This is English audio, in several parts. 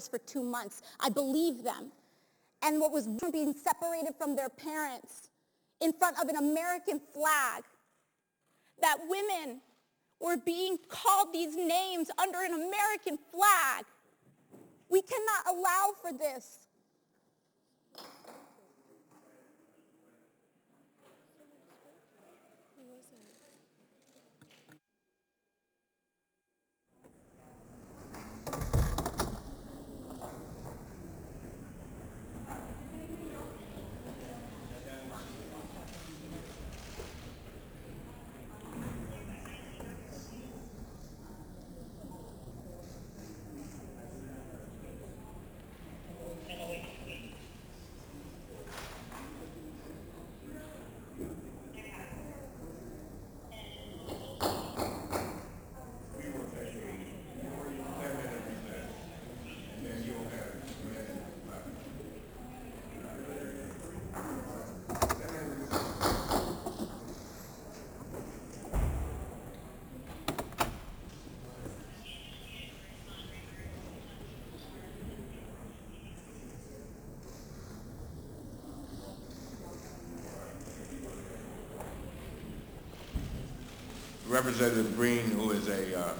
for 2 months. I believe them. And what was being separated from their parents in front of an American flag, that women were being called these names under an American flag. We cannot allow for this. Representative Green, who is a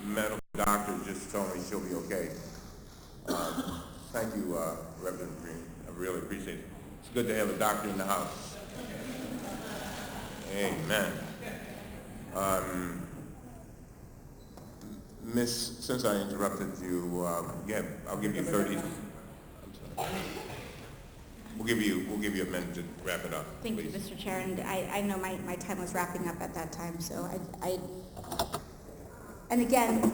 medical doctor, just told me she'll be okay. Thank you, Representative Green. I really appreciate it. It's good to have a doctor in the house. Amen. Miss, since I interrupted you, I'll give you 30. We'll give you a minute to wrap it up. Thank please. you, Mr. Chair, and I know my time was wrapping up at that time, so and again,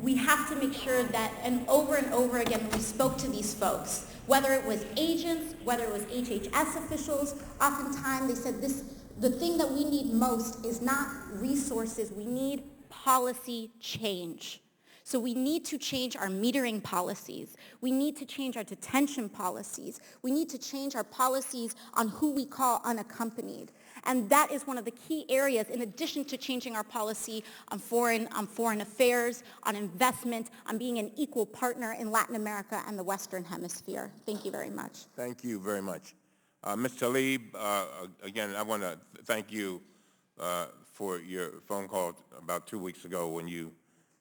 we have to make sure that, and over again, we spoke to these folks, whether it was agents, whether it was HHS officials, oftentimes they said the thing that we need most is not resources, we need policy change. So we need to change our metering policies. We need to change our detention policies. We need to change our policies on who we call unaccompanied. And that is one of the key areas, in addition to changing our policy on foreign affairs, on investment, on being an equal partner in Latin America and the Western Hemisphere. Thank you very much. Thank you very much. Ms. Tlaib, again, I want to thank you for your phone call about 2 weeks ago when you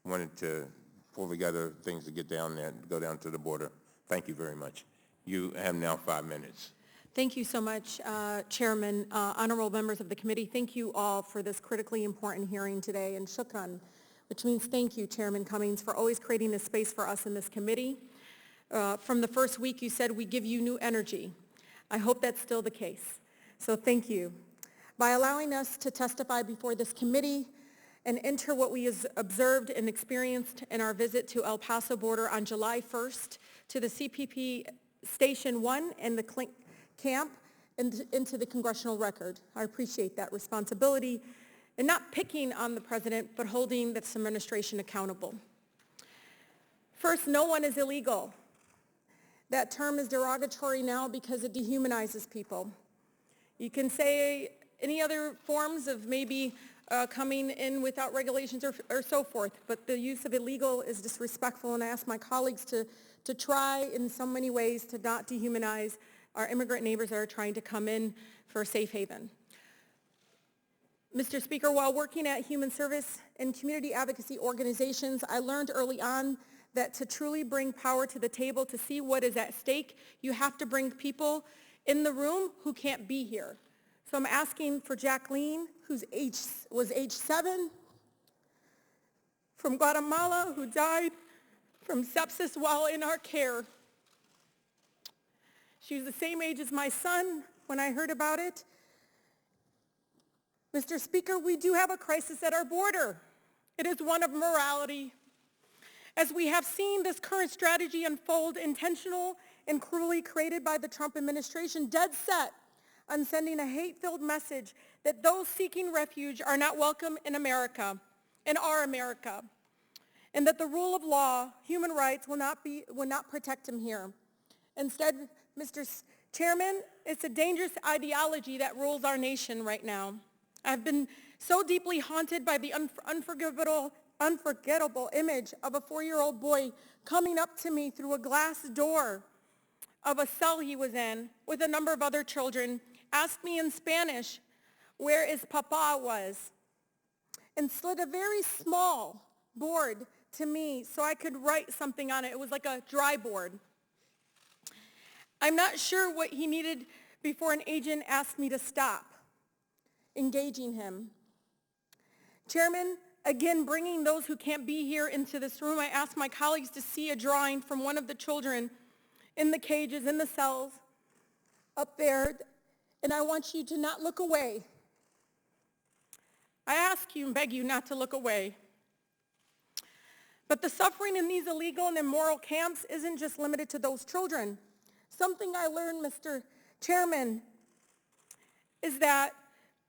wanted to pull together things to get down there, go down to the border. Thank you very much. You have now 5 minutes. Thank you so much, Chairman, honorable members of the committee. Thank you all for this critically important hearing today, and shukran, which means thank you, Chairman Cummings, for always creating this space for us in this committee. From the first week, you said we give you new energy. I hope that's still the case. So thank you. By allowing us to testify before this committee and enter what we observed and experienced in our visit to El Paso border on July 1st to the CPP Station 1 and the camp and into the congressional record. I appreciate that responsibility and not picking on the president, but holding this administration accountable. First, no one is illegal. That term is derogatory now because it dehumanizes people. You can say any other forms of maybe coming in without regulations or so forth, but the use of illegal is disrespectful, and I ask my colleagues to try in so many ways to not dehumanize our immigrant neighbors that are trying to come in for a safe haven. Mr. Speaker, while working at human service and community advocacy organizations, I learned early on that to truly bring power to the table, to see what is at stake, you have to bring people in the room who can't be here. So I'm asking for Jacqueline, who was age 7, from Guatemala, who died from sepsis while in our care. She was the same age as my son when I heard about it. Mr. Speaker, we do have a crisis at our border. It is one of morality. As we have seen this current strategy unfold, intentional and cruelly created by the Trump administration, dead set on sending a hate-filled message that those seeking refuge are not welcome in America, in our America, and that the rule of law, human rights, will not protect them here. Instead, Mr. Chairman, it's a dangerous ideology that rules our nation right now. I've been so deeply haunted by the unforgivable unforgettable image of a 4-year-old boy coming up to me through a glass door of a cell he was in with a number of other children, asked me in Spanish where his papa was, and slid a very small board to me so I could write something on it. It was like a dry board. I'm not sure what he needed before an agent asked me to stop engaging him. Chairman, again, bringing those who can't be here into this room, I asked my colleagues to see a drawing from one of the children in the cages, in the cells, up there, and I want you to not look away. I ask you and beg you not to look away. But the suffering in these illegal and immoral camps isn't just limited to those children. Something I learned, Mr. Chairman, is that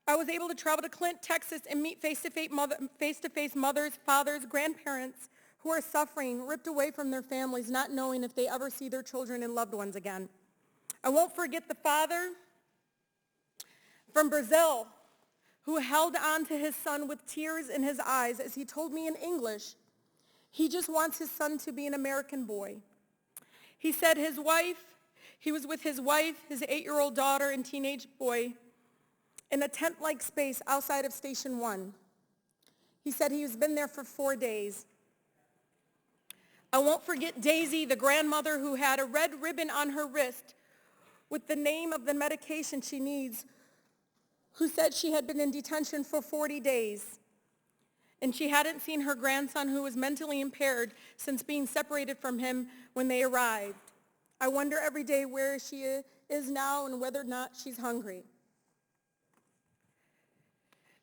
I was able to travel to Clint, Texas, and meet face-to-face mothers, fathers, grandparents who are suffering, ripped away from their families, not knowing if they ever see their children and loved ones again. I won't forget the father from Brazil who held on to his son with tears in his eyes as he told me in English he just wants his son to be an American boy. He said he was with his wife, his 8-year-old daughter and teenage boy in a tent-like space outside of Station 1. He said he's been there for 4 days. I won't forget Daisy, the grandmother who had a red ribbon on her wrist with the name of the medication she needs, who said she had been in detention for 40 days. And she hadn't seen her grandson, who was mentally impaired, since being separated from him when they arrived. I wonder every day where she is now and whether or not she's hungry.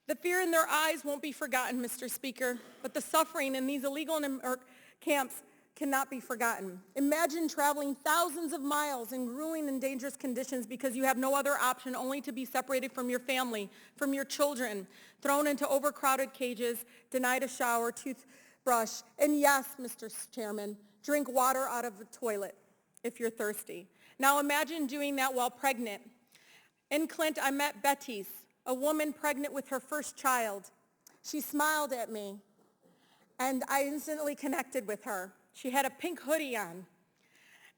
The fear in their eyes won't be forgotten, Mr. Speaker, but the suffering in these illegal camps cannot be forgotten. Imagine traveling thousands of miles in grueling and dangerous conditions because you have no other option only to be separated from your family, from your children, thrown into overcrowded cages, denied a shower, toothbrush, and yes, Mr. Chairman, drink water out of the toilet if you're thirsty. Now imagine doing that while pregnant. In Clint, I met Betty's, a woman pregnant with her first child. She smiled at me, and I instantly connected with her. She had a pink hoodie on,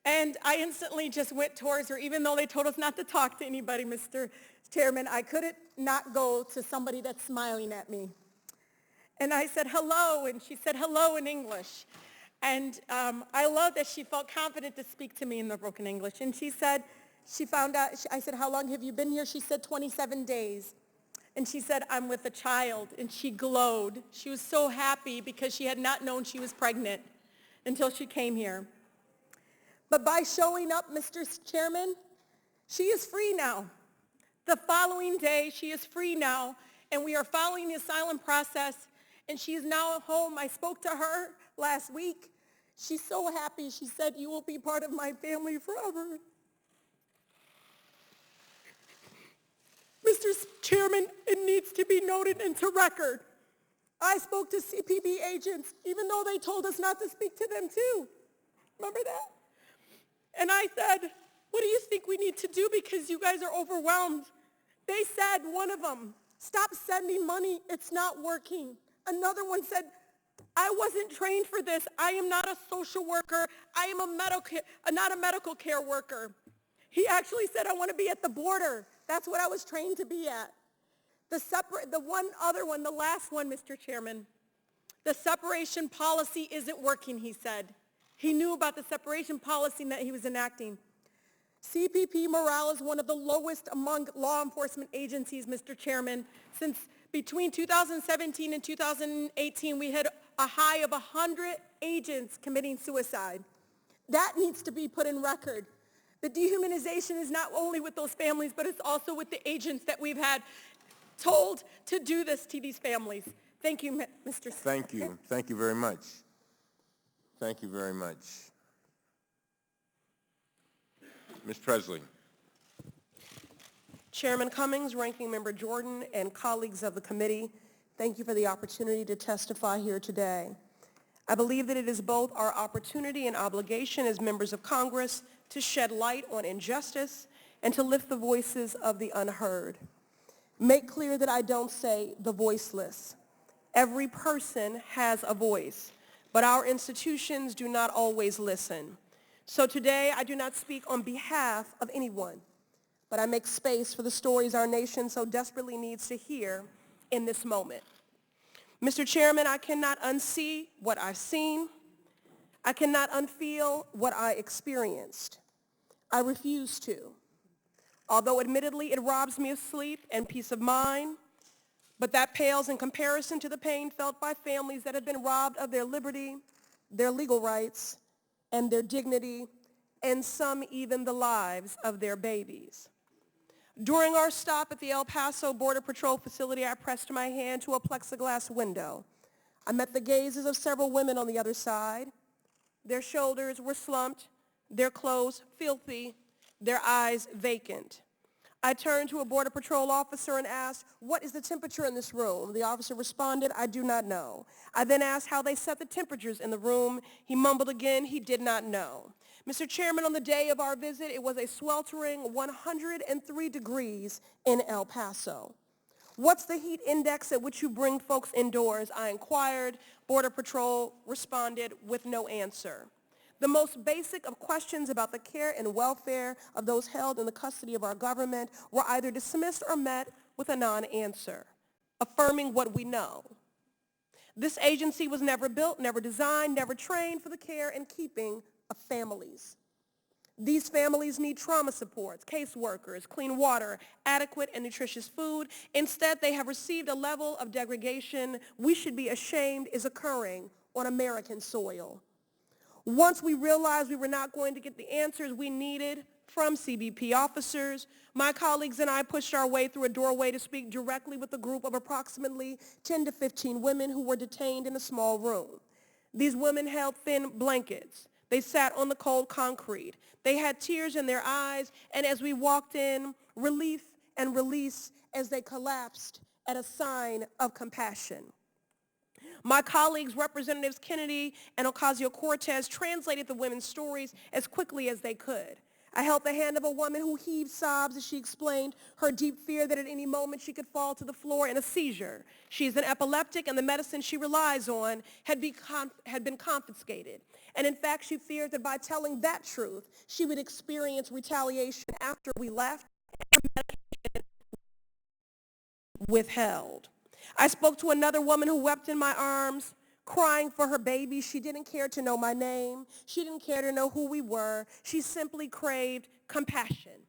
and I instantly just went towards her, even though they told us not to talk to anybody, Mr. Chairman. I couldn't not go to somebody that's smiling at me. And I said, hello, and she said hello in English. And I love that she felt confident to speak to me in the broken English. And she said, she found out, I said, how long have you been here? She said 27 days. And she said, I'm with a child. And she glowed. She was so happy because she had not known she was pregnant until she came here. But by showing up, Mr. Chairman, she is free now. The following day, she is free now, and we are following the asylum process, and she is now at home. I spoke to her last week. She's so happy. She said, you will be part of my family forever. Mr. Chairman, it needs to be noted into record. I spoke to CPB agents, even though they told us not to speak to them too. Remember that? And I said, what do you think we need to do because you guys are overwhelmed? They said, one of them, stop sending money, it's not working. Another one said, I wasn't trained for this. I am not a social worker. I am not a medical care worker. He actually said, I want to be at the border. That's what I was trained to be at. The last one, Mr. Chairman, the separation policy isn't working, he said. He knew about the separation policy that he was enacting. CPP morale is one of the lowest among law enforcement agencies, Mr. Chairman. Since between 2017 and 2018, we had a high of 100 agents committing suicide. That needs to be put in record. The dehumanization is not only with those families, but it's also with the agents that we've had told to do this to these families. Thank you, Mr. Speaker. Thank you. Thank you very much. Thank you very much. Ms. Presley. Chairman Cummings, Ranking Member Jordan, and colleagues of the committee, thank you for the opportunity to testify here today. I believe that it is both our opportunity and obligation as members of Congress to shed light on injustice and to lift the voices of the unheard. Make clear that I don't say the voiceless. Every person has a voice, but our institutions do not always listen. So today, I do not speak on behalf of anyone, but I make space for the stories our nation so desperately needs to hear in this moment. Mr. Chairman, I cannot unsee what I've seen. I cannot unfeel what I experienced. I refuse to. Although admittedly it robs me of sleep and peace of mind, but that pales in comparison to the pain felt by families that have been robbed of their liberty, their legal rights, and their dignity, and some even the lives of their babies. During our stop at the El Paso Border Patrol facility, I pressed my hand to a plexiglass window. I met the gazes of several women on the other side. Their shoulders were slumped, their clothes filthy, their eyes vacant. I turned to a Border Patrol officer and asked, "What is the temperature in this room?" The officer responded, "I do not know." I then asked how they set the temperatures in the room. He mumbled again, he did not know. Mr. Chairman, on the day of our visit, it was a sweltering 103 degrees in El Paso. "What's the heat index at which you bring folks indoors?" I inquired. Border Patrol responded with no answer. The most basic of questions about the care and welfare of those held in the custody of our government were either dismissed or met with a non-answer, affirming what we know. This agency was never built, never designed, never trained for the care and keeping of families. These families need trauma supports, caseworkers, clean water, adequate and nutritious food. Instead, they have received a level of degradation we should be ashamed is occurring on American soil. Once we realized we were not going to get the answers we needed from CBP officers, my colleagues and I pushed our way through a doorway to speak directly with a group of approximately 10 to 15 women who were detained in a small room. These women held thin blankets. They sat on the cold concrete. They had tears in their eyes, and as we walked in, relief and release as they collapsed at a sign of compassion. My colleagues, Representatives Kennedy and Ocasio-Cortez, translated the women's stories as quickly as they could. I held the hand of a woman who heaved sobs as she explained her deep fear that at any moment she could fall to the floor in a seizure. She is an epileptic, and the medicine she relies on had been confiscated. And in fact, she feared that by telling that truth, she would experience retaliation after we left and her medication withheld. I spoke to another woman who wept in my arms, crying for her baby. She didn't care to know my name. She didn't care to know who we were. She simply craved compassion.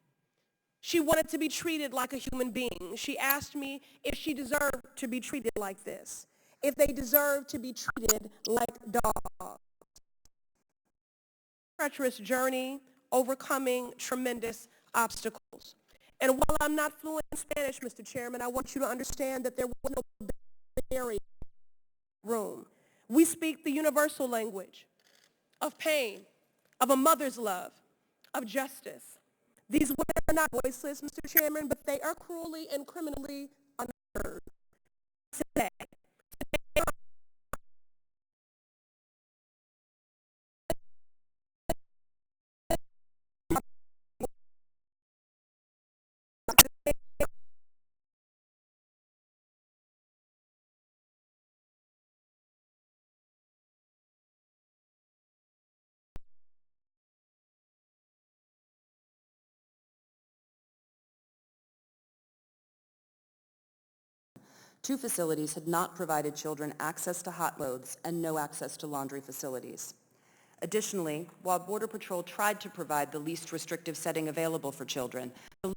She wanted to be treated like a human being. She asked me if she deserved to be treated like this, if they deserved to be treated like dogs. Treacherous journey, overcoming tremendous obstacles. And while I'm not fluent in Spanish, Mr. Chairman, I want you to understand that there was no barrier in the room. We speak the universal language of pain, of a mother's love, of justice. These women are not voiceless, Mr. Chairman, but they are cruelly and criminally unheard today. Two facilities had not provided children access to hot clothes and no access to laundry facilities. Additionally, while Border Patrol tried to provide the least restrictive setting available for children, the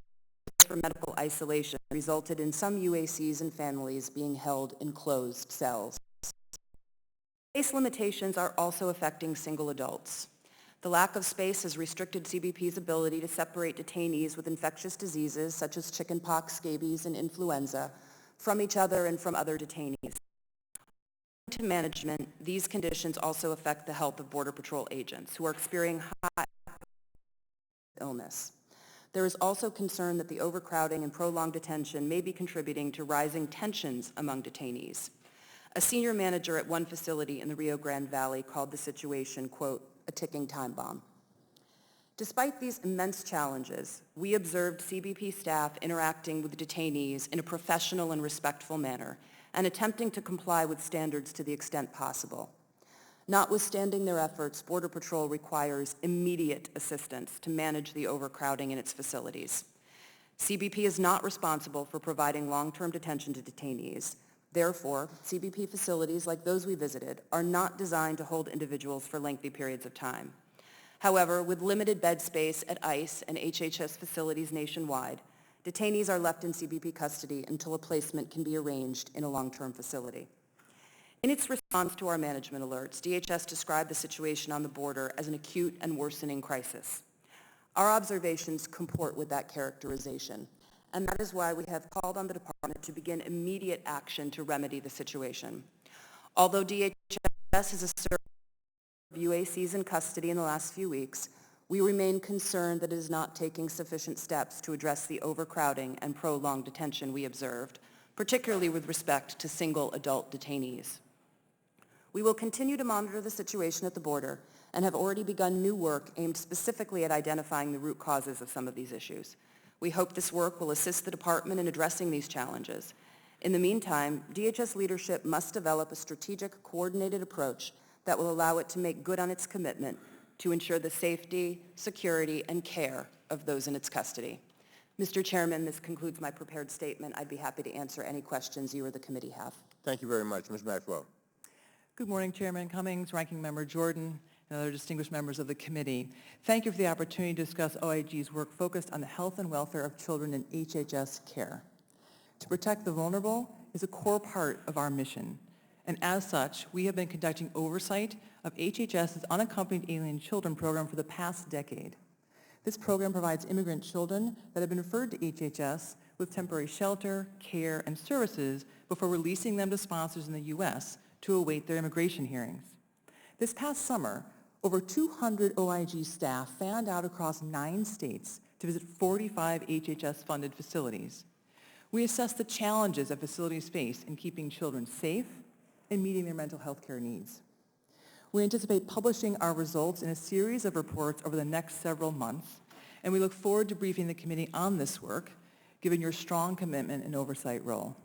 for medical isolation resulted in some UACs and families being held in closed cells. Space limitations are also affecting single adults. The lack of space has restricted CBP's ability to separate detainees with infectious diseases such as chickenpox, scabies, and influenza from each other and from other detainees. To management, these conditions also affect the health of Border Patrol agents who are experiencing high illness. There is also concern that the overcrowding and prolonged detention may be contributing to rising tensions among detainees. A senior manager at one facility in the Rio Grande Valley called the situation, quote, a ticking time bomb. Despite these immense challenges, we observed CBP staff interacting with detainees in a professional and respectful manner, and attempting to comply with standards to the extent possible. Notwithstanding their efforts, Border Patrol requires immediate assistance to manage the overcrowding in its facilities. CBP is not responsible for providing long-term detention to detainees. Therefore, CBP facilities like those we visited are not designed to hold individuals for lengthy periods of time. However, with limited bed space at ICE and HHS facilities nationwide, detainees are left in CBP custody until a placement can be arranged in a long-term facility. In its response to our management alerts, DHS described the situation on the border as an acute and worsening crisis. Our observations comport with that characterization, and that is why we have called on the department to begin immediate action to remedy the situation. Although DHS has asserted UACs in custody in the last few weeks, we remain concerned that it is not taking sufficient steps to address the overcrowding and prolonged detention we observed, particularly with respect to single adult detainees. We will continue to monitor the situation at the border and have already begun new work aimed specifically at identifying the root causes of some of these issues. We hope this work will assist the department in addressing these challenges. In the meantime, DHS leadership must develop a strategic, coordinated approach that will allow it to make good on its commitment to ensure the safety, security, and care of those in its custody. Mr. Chairman, this concludes my prepared statement. I'd be happy to answer any questions you or the committee have. Thank you very much. Ms. Maxwell. Good morning, Chairman Cummings, Ranking Member Jordan, and other distinguished members of the committee. Thank you for the opportunity to discuss OIG's work focused on the health and welfare of children in HHS care. To protect the vulnerable is a core part of our mission, and as such, we have been conducting oversight of HHS's Unaccompanied Alien Children program for the past decade. This program provides immigrant children that have been referred to HHS with temporary shelter, care, and services before releasing them to sponsors in the U.S. to await their immigration hearings. This past summer, over 200 OIG staff fanned out across 9 states to visit 45 HHS-funded facilities. We assessed the challenges that facilities face in keeping children safe and meeting their mental health care needs. We anticipate publishing our results in a series of reports over the next several months, and we look forward to briefing the committee on this work, given your strong commitment and oversight role.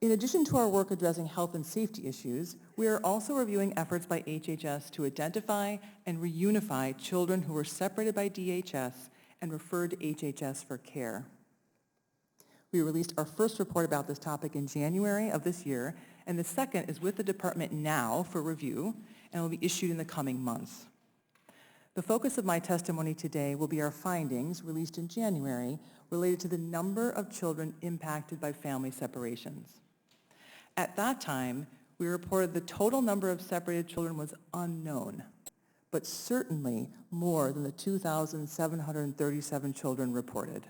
In addition to our work addressing health and safety issues, we are also reviewing efforts by HHS to identify and reunify children who were separated by DHS and referred to HHS for care. We released our first report about this topic in January of this year, and the second is with the department now for review and will be issued in the coming months. The focus of my testimony today will be our findings released in January related to the number of children impacted by family separations. At that time, we reported the total number of separated children was unknown, but certainly more than the 2,737 children reported.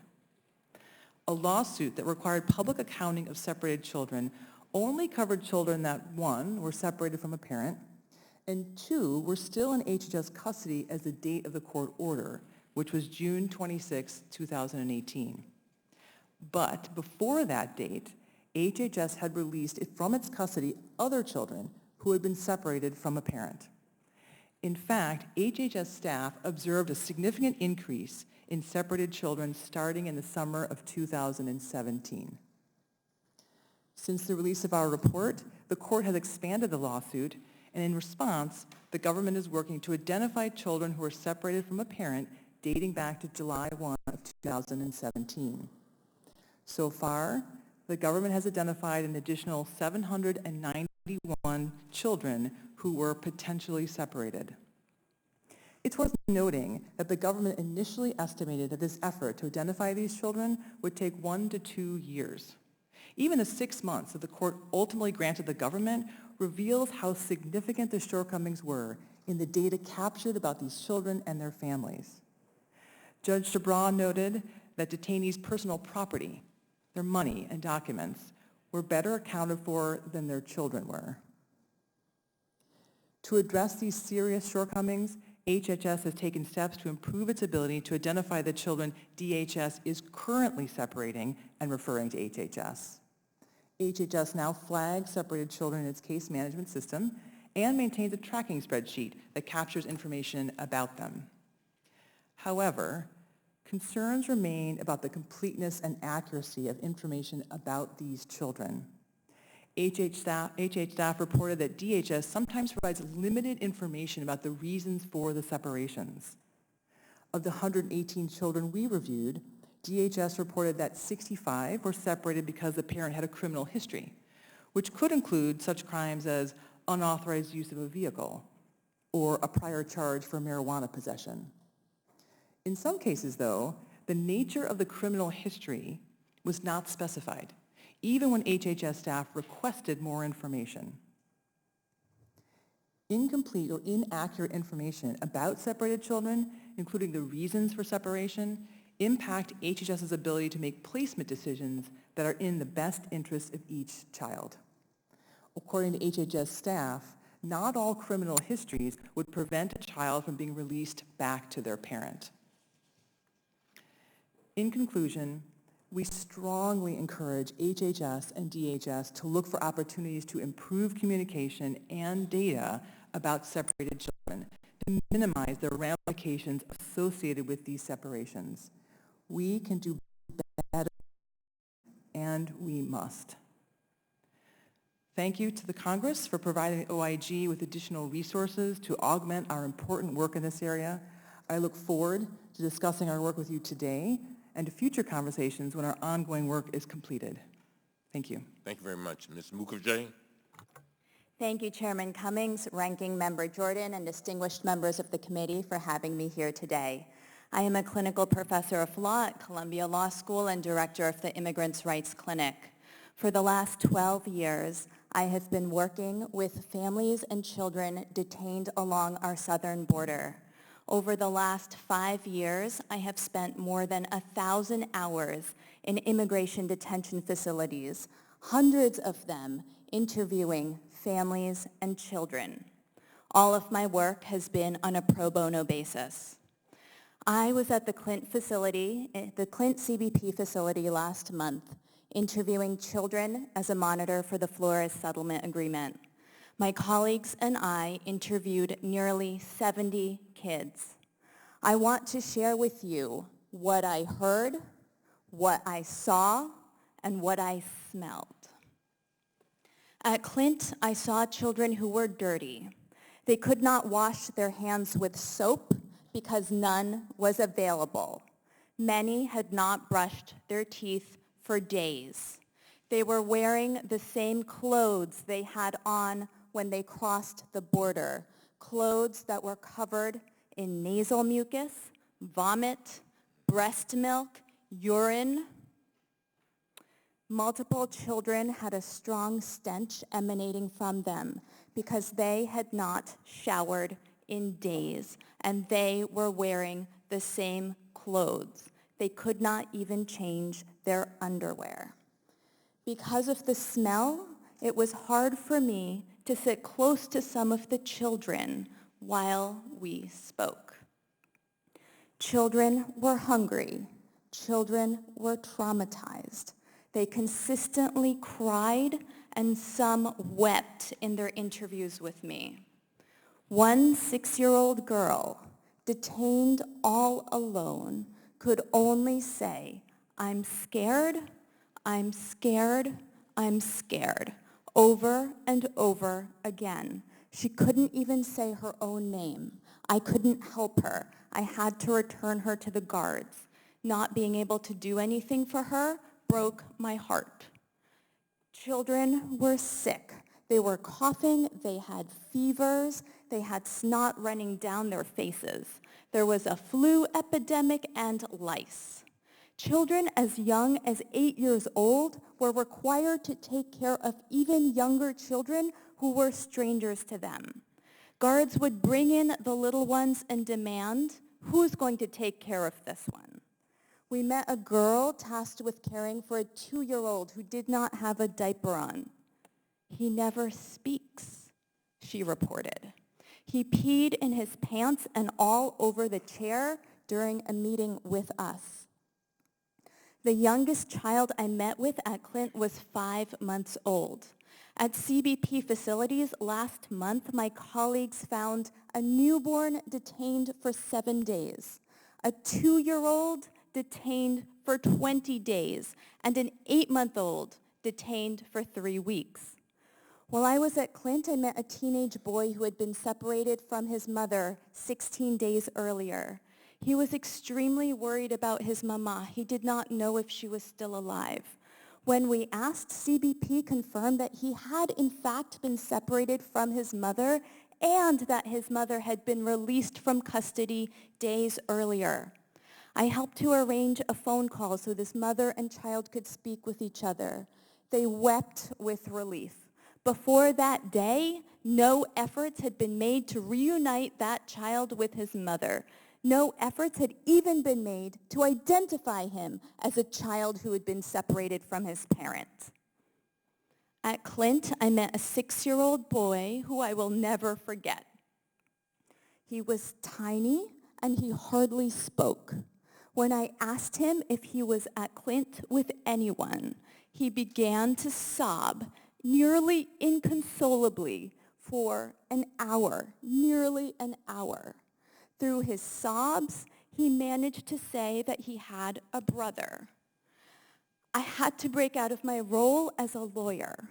A lawsuit that required public accounting of separated children only covered children that, 1, were separated from a parent, and 2, were still in HHS custody as the date of the court order, which was June 26, 2018. But before that date, HHS had released from its custody other children who had been separated from a parent. In fact, HHS staff observed a significant increase in separated children starting in the summer of 2017. Since the release of our report, the court has expanded the lawsuit, and in response, the government is working to identify children who were separated from a parent dating back to July 1 of 2017. So far, the government has identified an additional 791 children who were potentially separated. It's worth noting that the government initially estimated that this effort to identify these children would take 1 to 2 years. Even the 6 months that the court ultimately granted the government reveals how significant the shortcomings were in the data captured about these children and their families. Judge Jabra noted that detainees' personal property, their money and documents, were better accounted for than their children were. To address these serious shortcomings, HHS has taken steps to improve its ability to identify the children DHS is currently separating and referring to HHS. HHS now flags separated children in its case management system and maintains a tracking spreadsheet that captures information about them. However, concerns remain about the completeness and accuracy of information about these children. HH staff reported that DHS sometimes provides limited information about the reasons for the separations. Of the 118 children we reviewed, DHS reported that 65 were separated because the parent had a criminal history, which could include such crimes as unauthorized use of a vehicle or a prior charge for marijuana possession. In some cases, though, the nature of the criminal history was not specified, even when HHS staff requested more information. Incomplete or inaccurate information about separated children, including the reasons for separation, impact HHS's ability to make placement decisions that are in the best interest of each child. According to HHS staff, not all criminal histories would prevent a child from being released back to their parent. In conclusion, we strongly encourage HHS and DHS to look for opportunities to improve communication and data about separated children to minimize the ramifications associated with these separations. We can do better, and we must. Thank you to the Congress for providing OIG with additional resources to augment our important work in this area. I look forward to discussing our work with you today and to future conversations when our ongoing work is completed. Thank you. Thank you very much. Ms. Mukherjee? Thank you, Chairman Cummings, Ranking Member Jordan, and distinguished members of the committee for having me here today. I am a clinical professor of law at Columbia Law School and director of the Immigrants' Rights Clinic. For the last 12 years, I have been working with families and children detained along our southern border. Over the last 5 years, I have spent more than 1,000 hours in immigration detention facilities, hundreds of them interviewing families and children. All of my work has been on a pro bono basis. I was at the Clint CBP facility last month, interviewing children as a monitor for the Flores Settlement Agreement. My colleagues and I interviewed nearly 70 kids. I want to share with you what I heard, what I saw, and what I smelled. At Clint, I saw children who were dirty. They could not wash their hands with soap because none was available. Many had not brushed their teeth for days. They were wearing the same clothes they had on when they crossed the border, clothes that were covered in nasal mucus, vomit, breast milk, urine. Multiple children had a strong stench emanating from them because they had not showered in days, and they were wearing the same clothes. They could not even change their underwear. Because of the smell, it was hard for me to sit close to some of the children while we spoke. Children were hungry. Children were traumatized. They consistently cried, and some wept in their interviews with me. One 6-year-old girl, detained all alone, could only say, "I'm scared, I'm scared, I'm scared," over and over again. She couldn't even say her own name. I couldn't help her. I had to return her to the guards. Not being able to do anything for her broke my heart. Children were sick. They were coughing, they had fevers, they had snot running down their faces. There was a flu epidemic and lice. Children as young as 8 years old were required to take care of even younger children who were strangers to them. Guards would bring in the little ones and demand, "Who's going to take care of this one?" We met a girl tasked with caring for a 2-year-old who did not have a diaper on. "He never speaks," she reported. "He peed in his pants and all over the chair during a meeting with us." The youngest child I met with at Clint was 5 months old. At CBP facilities last month, my colleagues found a newborn detained for 7 days, a 2-year-old detained for 20 days, and an 8-month-old detained for 3 weeks. While I was at Clint, I met a teenage boy who had been separated from his mother 16 days earlier. He was extremely worried about his mama. He did not know if she was still alive. When we asked, CBP confirmed that he had in fact been separated from his mother and that his mother had been released from custody days earlier. I helped to arrange a phone call so this mother and child could speak with each other. They wept with relief. Before that day, no efforts had been made to reunite that child with his mother. No efforts had even been made to identify him as a child who had been separated from his parent. At Clint, I met a 6-year-old boy who I will never forget. He was tiny and he hardly spoke. When I asked him if he was at Clint with anyone, he began to sob nearly inconsolably for an hour, nearly an hour. Through his sobs, he managed to say that he had a brother. I had to break out of my role as a lawyer.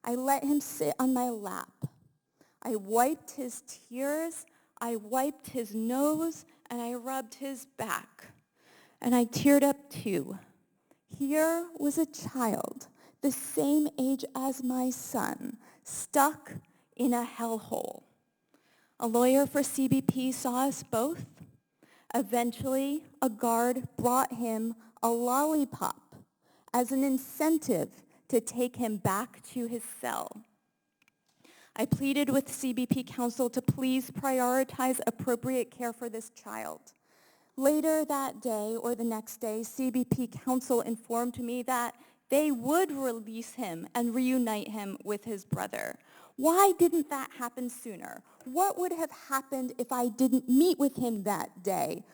I let him sit on my lap. I wiped his tears, I wiped his nose, and I rubbed his back. And I teared up too. Here was a child, the same age as my son, stuck in a hellhole. A lawyer for CBP saw us both. Eventually, a guard brought him a lollipop as an incentive to take him back to his cell. I pleaded with CBP counsel to please prioritize appropriate care for this child. Later that day or the next day, CBP counsel informed me that they would release him and reunite him with his brother. Why didn't that happen sooner? What would have happened if I didn't meet with him that day?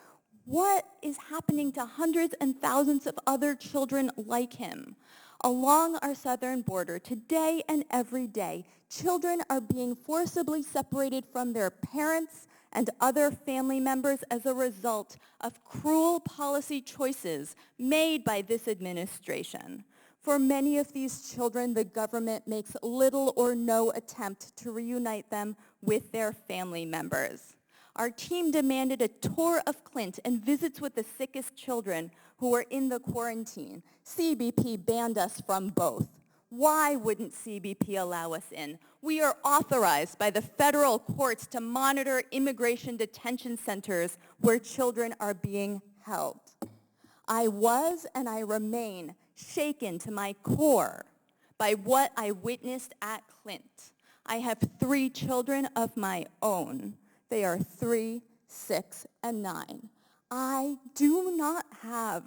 What is happening to hundreds and thousands of other children like him? Along our southern border, today and every day, children are being forcibly separated from their parents and other family members as a result of cruel policy choices made by this administration. For many of these children, the government makes little or no attempt to reunite them with their family members. Our team demanded a tour of Clint and visits with the sickest children who were in the quarantine. CBP banned us from both. Why wouldn't CBP allow us in? We are authorized by the federal courts to monitor immigration detention centers where children are being held. I was and I remain shaken to my core by what I witnessed at Clint. I have 3 children of my own. They are 3, 6, and 9. I do not have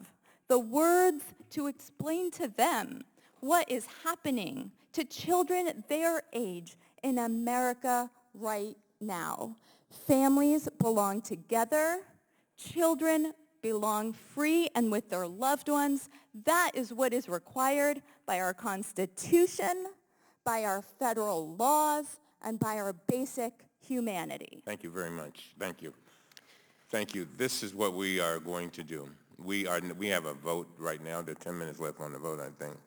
the words to explain to them what is happening to children their age in America right now. Families belong together. Children belong free and with their loved ones. That is what is required by our Constitution, by our federal laws, and by our basic humanity. Thank you very much. Thank you. Thank you. This is what we are going to do. We have a vote right now. There are 10 minutes left on the vote, I think.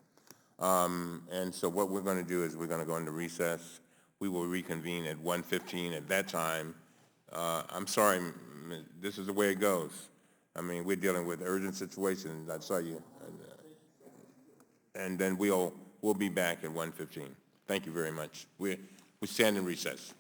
And so what we're going to do is we're going to go into recess. We will reconvene at 1:15. At that time, I'm sorry, this is the way it goes. I mean, we're dealing with urgent situations. I saw you. And then we'll be back at 1:15. Thank you very much. We stand in recess.